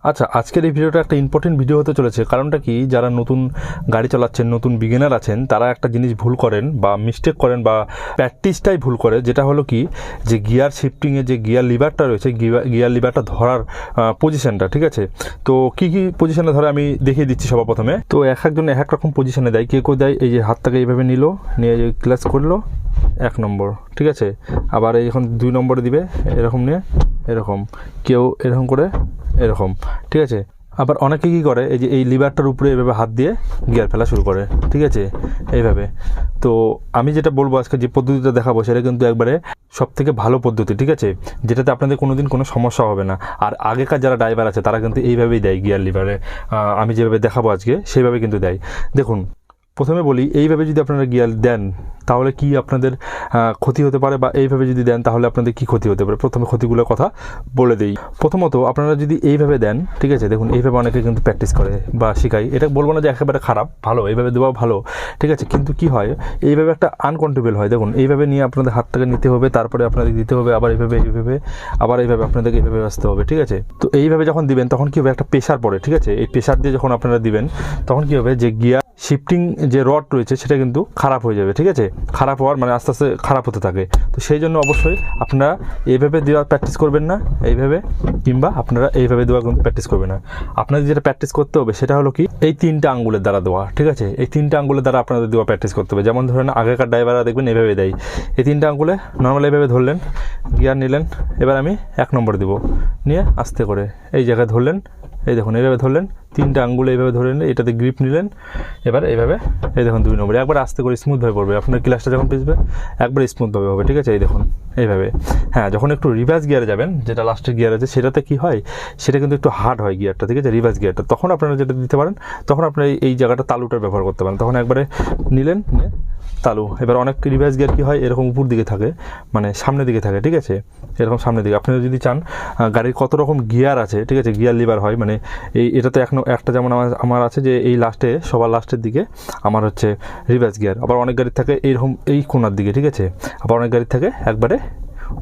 আচ্ছা, আজকের এই ভিডিওটা একটা ইম্পর্টেন্ট ভিডিও হতে চলেছে। কারণটা কি, যারা নতুন গাড়ি চালাচ্ছেন, নতুন বিগিনার আছেন, তারা একটা জিনিস ভুল করেন বা মিস্টেক করেন বা প্র্যাকটিসটাই ভুল করে, যেটা হলো কি যে গিয়ার শিফটিংয়ে যে গিয়ার লিভারটা রয়েছে, গিয়ার লিভারটা ধরার পজিশনটা, ঠিক আছে। তো কী কী পজিশনে ধরে আমি দেখিয়ে দিচ্ছি সবার প্রথমে। তো একজন এক রকম পজিশনে দেয়, কেউ কেউ দেয় এই যে হাতটাকে এইভাবে নিল, নিয়ে যে ক্লাচ করলো 1 নম্বর, ঠিক আছে। আবার এই এখন 2 নম্বরে দিবে, এরকম নিয়ে এরকম, কেউ এরকম করে এরকম, ঠিক আছে। আবার অনেকে কী করে, এই যে এই লিভারটার উপরে এভাবে হাত দিয়ে গিয়ার ফেলা শুরু করে, ঠিক আছে, এইভাবে। তো আমি যেটা বলবো আজকে, যে পদ্ধতিটা দেখাবো, সেটা কিন্তু একবারে সবথেকে ভালো পদ্ধতি, ঠিক আছে, যেটাতে আপনাদের কোনোদিন কোনো সমস্যা হবে না। আর আগেকার যারা ড্রাইভার আছে তারা কিন্তু এইভাবেই দেয় গিয়ার লিভারে, আমি যেভাবে দেখাবো আজকে সেইভাবে কিন্তু দেয়। দেখুন, প্রথমে বলি, এইভাবে যদি আপনারা গিয়ার দেন তাহলে কি আপনাদের ক্ষতি হতে পারে, বা এইভাবে যদি দেন তাহলে আপনাদের কি ক্ষতি হতে পারে। প্রথমে ক্ষতিগুলোর কথা বলে দিই। প্রথমত, আপনারা যদি এইভাবে দেন, ঠিক আছে, দেখুন এইভাবে অনেকে কিন্তু প্র্যাকটিস করে বা শেখায়, এটা বলবো না যে একেবারে খারাপ, ভালো, এইভাবে দেওয়া ভালো, ঠিক আছে। কিন্তু কি হয়, এইভাবে একটা আনকন্ট্রোলেবল হয়। দেখুন এইভাবে নিয়ে আপনাদের হাতটাকে নিতে হবে, তারপরে আপনাদের দিতে হবে, আবার এইভাবে আবার এইভাবে আপনাদেরকে এইভাবে আসতে হবে, ঠিক আছে। তো এইভাবে যখন দিবেন তখন কী হবে, একটা প্রেশার পড়ে, ঠিক আছে। এই প্রেশার দিয়ে যখন আপনারা দিবেন তখন কী হবে, যে গিয়ার শিফটিং যে রড রয়েছে সেটা কিন্তু খারাপ হয়ে যাবে, ঠিক আছে। খারাপ হওয়ার মানে আস্তে আস্তে খারাপ হতে থাকে। তো সেই জন্য অবশ্যই আপনারা এইভাবে দেওয়ার প্র্যাকটিস করবেন না, এইভাবে, কিংবা আপনারা এইভাবে দেওয়ার কিন্তু প্র্যাকটিস করবেন না। আপনাদের যেটা প্র্যাকটিস করতে হবে সেটা হলো কি, এই 3টে আঙ্গুলের দ্বারা দেওয়া, ঠিক আছে। এই 3টে আঙ্গুলের দ্বারা আপনাদের দেওয়া প্র্যাকটিস করতে হবে। যেমন ধরেন আগেকার ড্রাইভাররা দেখবেন এইভাবে দেয়, এই 3টে আঙ্গুলে নর্মাল এইভাবে ধরলেন, গিয়ার নিলেন, এবার আমি 1 নম্বর দিব, নিয়ে আস্তে করে এই জায়গায় ধরলেন, এই দেখুন এইভাবে ধরলেন, 3টে আঙ্গুলে এইভাবে ধরে নিলেন, এটাতে গ্রিপ নিলেন, এবার এইভাবে, এই দেখুন 2 নম্বরে একবার আস্তে করে স্মুথভাবে পড়বে, আপনার ক্লাসটা যখন পিছবে একবার স্মুথভাবে হবে, ঠিক আছে। এই দেখুন এইভাবে। হ্যাঁ, যখন একটু রিভার্স গিয়ারে যাবেন, যেটা লাস্টের গিয়ার আছে, সেটাতে কি হয়, সেটা কিন্তু একটু হার্ড হয় গিয়ারটা, ঠিক আছে, রিভার্স গিয়ারটা। তখন আপনারা যেটা দিতে পারেন, তখন আপনারা এই জায়গাটা তালুটার ব্যবহার করতে পারেন। তখন একবারে নিলেন, তালু। এবার অনেক রিভার্স গিয়ার কী হয়, এরকম উপর দিকে থাকে, মানে সামনের দিকে থাকে, ঠিক আছে, এরকম সামনের দিকে। আপনারা যদি চান, গাড়ির কত রকম গিয়ার আছে, ঠিক আছে, গিয়ার লিভার হয়, মানে এটাতে একটা যেমন আমার আছে যে এই লাস্টে, সবার লাস্টের দিকে আমার হচ্ছে রিভার্স গিয়ার। আবার অনেক গাড়ির থাকে এইরকম এই কোনার দিকে, ঠিক আছে। আবার অনেক গাড়ির থাকে একবারে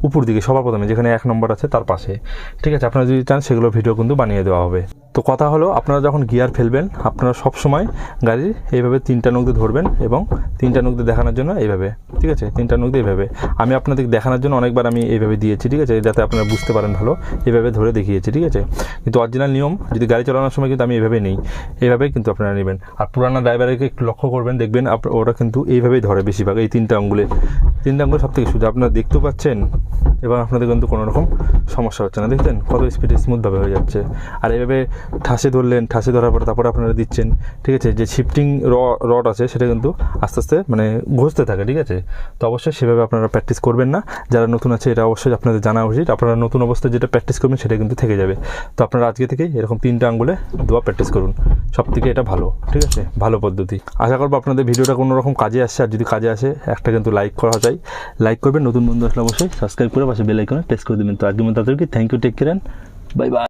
উপর দিকে, সবার প্রথমে যেখানে 1 নম্বর আছে তার পাশে, ঠিক আছে। আপনারা যদি চান সেগুলো ভিডিও কিন্তু বানিয়ে দেওয়া হবে। তো কথা হলো, আপনারা যখন গিয়ার ফেলবেন, আপনারা সবসময় গাড়ির এইভাবে 3টা নখ দিয়ে ধরবেন, এবং 3টা নখ দিয়ে দেখানোর জন্য এইভাবে, ঠিক আছে, 3টা নখ দিয়ে এইভাবে। আমি আপনাদের দেখানোর জন্য অনেকবার আমি এইভাবে দিয়েছি, ঠিক আছে, যাতে আপনারা বুঝতে পারেন ভালো, এইভাবে ধরে দেখিয়েছি, ঠিক আছে। কিন্তু অরিজিনাল নিয়ম, যদি গাড়ি চালানোর সময় কিন্তু আমি এইভাবে নেই, এইভাবেই কিন্তু আপনারা নেবেন। আর পুরানো ড্রাইভারকে একটু লক্ষ্য করবেন, দেখবেন ওরা কিন্তু এইভাবেই ধরে বেশিরভাগ, এই 3টে আঙ্গুলে। 3টে আঙ্গুলে সব থেকে সোজা, আপনারা দেখতেও পাচ্ছেন, এবং আপনাদের কিন্তু কোনো রকম সমস্যা হচ্ছে না। দেখছেন কত স্পিডে স্মুথভাবে হয়ে যাচ্ছে। আর এইভাবে ঠাসে ধরলেন, ঠাসে ধরার পর তারপরে আপনারা দিচ্ছেন, ঠিক আছে। যে শিফটিং রড আছে সেটা কিন্তু আস্তে আস্তে মানে ঘষতে থাকে, ঠিক আছে। তো অবশ্যই সেভাবে আপনারা প্র্যাকটিস করবেন না। যারা নতুন আছে এটা অবশ্যই আপনাদের জানা উচিত। আপনারা নতুন অবস্থায় যেটা প্র্যাকটিস করবেন সেটা কিন্তু থেকে যাবে। তো আপনারা আজকে থেকে এরকম 3টে আঙ্গুলে দেওয়া প্র্যাকটিস করুন, সব থেকে এটা ভালো, ঠিক আছে, ভালো পদ্ধতি। আশা করবো আপনাদের ভিডিওটা কোনো রকম কাজে আসছে। আর যদি কাজে আসে, একটা কিন্তু লাইক করা যায়, লাইক করবেন। নতুন বন্ধু আসলে অবশ্যই সাবস্ক্রাইব করে পাশে বেল আইকনে প্রেস করে দেবেন। তো আজকের মতো তাদেরকে thank you, take care, bye by.